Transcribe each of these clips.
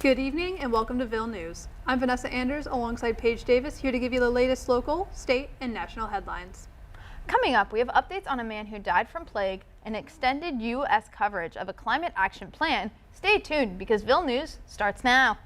Good evening and welcome to Ville News. I'm Vanessa Anders alongside Payje Davis, here to give you the latest local, state, and national headlines. Coming up, we have updates on a man who died from plague and extended U.S. coverage of a climate action plan. Stay tuned because Ville News starts now.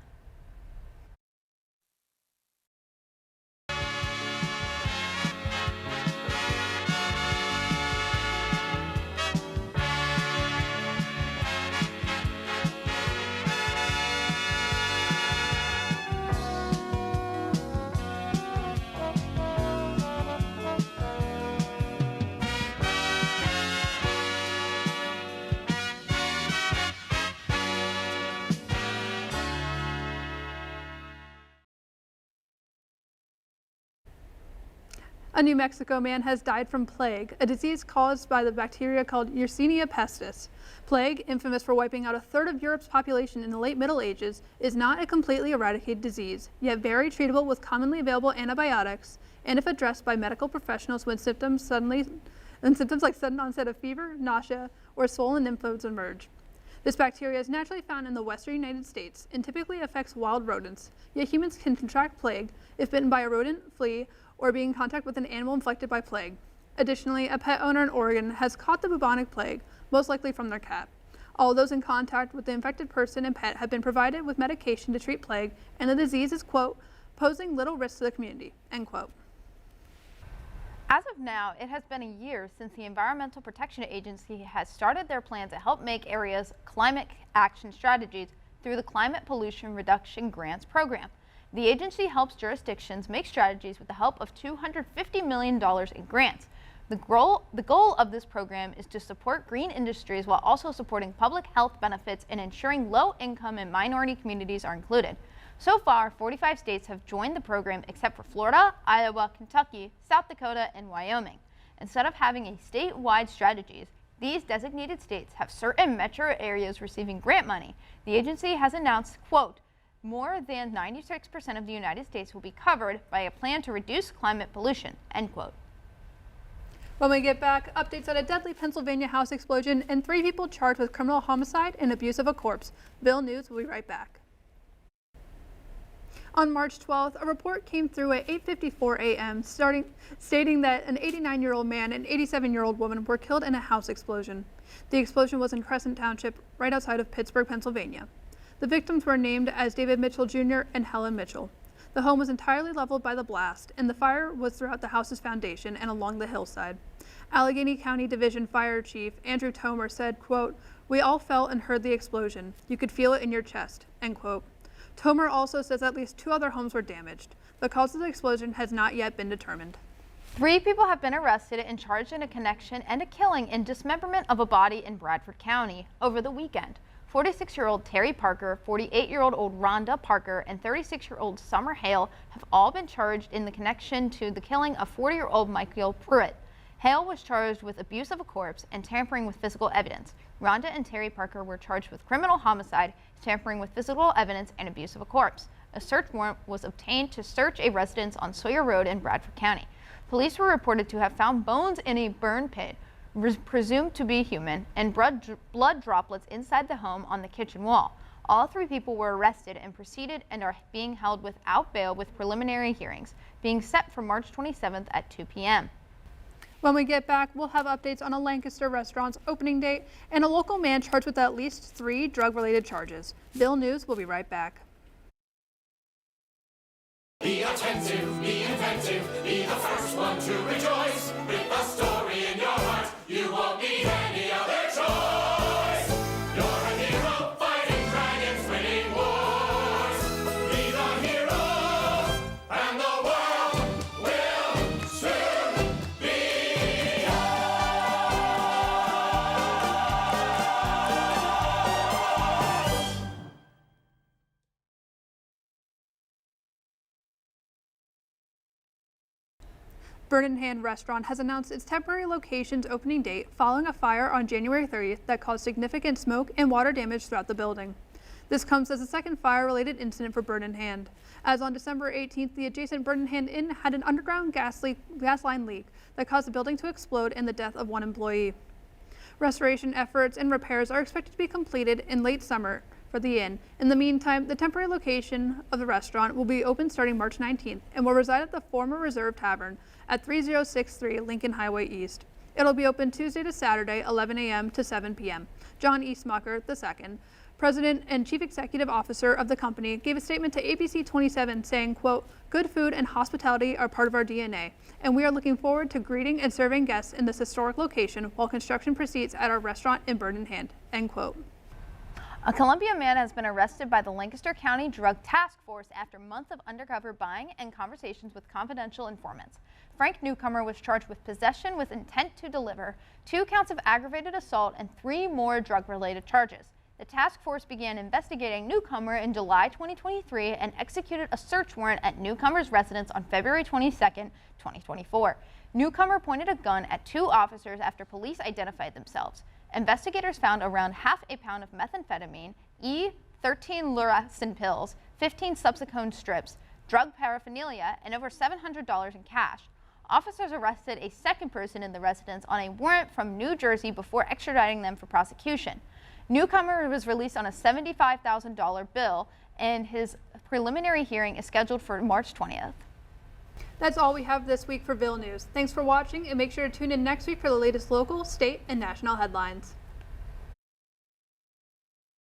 A New Mexico man has died from plague, a disease caused by the bacteria called Yersinia pestis. Plague, infamous for wiping out a third of Europe's population in the late Middle Ages, is not a completely eradicated disease, yet very treatable with commonly available antibiotics, and if addressed by medical professionals when symptoms like sudden onset of fever, nausea, or swollen lymph nodes emerge. This bacteria is naturally found in the western United States and typically affects wild rodents, yet humans can contract plague if bitten by a rodent, flea, or being in contact with an animal infected by plague. Additionally, a pet owner in Oregon has caught the bubonic plague, most likely from their cat. All those in contact with the infected person and pet have been provided with medication to treat plague, and the disease is, quote, posing little risk to the community, end quote. As of now, it has been a year since the Environmental Protection Agency has started their plan to help make areas climate action strategies through the Climate Pollution Reduction Grants Program. The agency helps jurisdictions make strategies with the help of $250 million in grants. The goal of this program is to support green industries while also supporting public health benefits and ensuring low-income and minority communities are included. So far, 45 states have joined the program except for Florida, Iowa, Kentucky, South Dakota, and Wyoming. Instead of having a statewide strategies, these designated states have certain metro areas receiving grant money. The agency has announced, quote, more than 96% of the United States will be covered by a plan to reduce climate pollution, end quote. When we get back, updates on a deadly Pennsylvania house explosion and 3 people charged with criminal homicide and abuse of a corpse. Ville News will be right back. On March 12th, a report came through at 8:54 a.m. stating that an 89-year-old man and 87-year-old woman were killed in a house explosion. The explosion was in Crescent Township, right outside of Pittsburgh, Pennsylvania. The victims were named as David Mitchell Jr. and Helen Mitchell. The home was entirely leveled by the blast, and the fire was throughout the house's foundation and along the hillside. Allegheny County Division Fire Chief Andrew Tomer said, quote, "We all felt and heard the explosion. You could feel it in your chest," end quote. Tomer also says at least 2 other homes were damaged. The cause of the explosion has not yet been determined. 3 people have been arrested and charged in a connection and a killing and dismemberment of a body in Bradford County over the weekend. 46-year-old Terry Parker, 48-year-old Rhonda Parker, and 36-year-old Summer Hale have all been charged in the connection to the killing of 40-year-old Michael Pruitt. Hale was charged with abuse of a corpse and tampering with physical evidence. Rhonda and Terry Parker were charged with criminal homicide, tampering with physical evidence, and abuse of a corpse. A search warrant was obtained to search a residence on Sawyer Road in Bradford County. Police were reported to have found bones in a burn pit, presumed to be human, and blood droplets inside the home on the kitchen wall. All 3 people were arrested and proceeded and are being held without bail with preliminary hearings, being set for March 27th at 2 p.m. When we get back, we'll have updates on a Lancaster restaurant's opening date and a local man charged with at least 3 drug-related charges. Ville News will be right back. Be attentive, be inventive, be the first one to rejoice. With a story in your heart, you won't need any other choice. You're a hero, fighting dragons, winning wars. Be the hero, and the world will soon be yours. Bird in Hand Restaurant has announced its temporary location's opening date following a fire on January 30th that caused significant smoke and water damage throughout the building. This comes as a second fire-related incident for Bird in Hand, as on December 18th, the adjacent Bird in Hand Inn had an underground gas line leak that caused the building to explode and the death of 1 employee. Restoration efforts and repairs are expected to be completed in late summer for the inn. In the meantime, the temporary location of the restaurant will be open starting March 19th and will reside at the former Reserve Tavern at 3063 Lincoln Highway East. It'll be open Tuesday to Saturday, 11 a.m. to 7 p.m. John Eastmacher II, President and Chief Executive Officer of the company, gave a statement to ABC 27 saying, quote, "Good food and hospitality are part of our DNA, and we are looking forward to greeting and serving guests in this historic location while construction proceeds at our restaurant in Bird in Hand," end quote. A Columbia man has been arrested by the Lancaster County Drug Task Force after months of undercover buying and conversations with confidential informants. Frank Newcomer was charged with possession with intent to deliver, 2 counts of aggravated assault, and 3 more drug-related charges. The task force began investigating Newcomer in July 2023 and executed a search warrant at Newcomer's residence on February 22, 2024. Newcomer pointed a gun at 2 officers after police identified themselves. Investigators found around half a pound of methamphetamine, 13 Luracin pills, 15 Subsicone strips, drug paraphernalia, and over $700 in cash. Officers arrested a second person in the residence on a warrant from New Jersey before extraditing them for prosecution. Newcomer was released on a $75,000 bill, and his preliminary hearing is scheduled for March 20th. That's all we have this week for Ville News. Thanks for watching, and make sure to tune in next week for the latest local, state, and national headlines.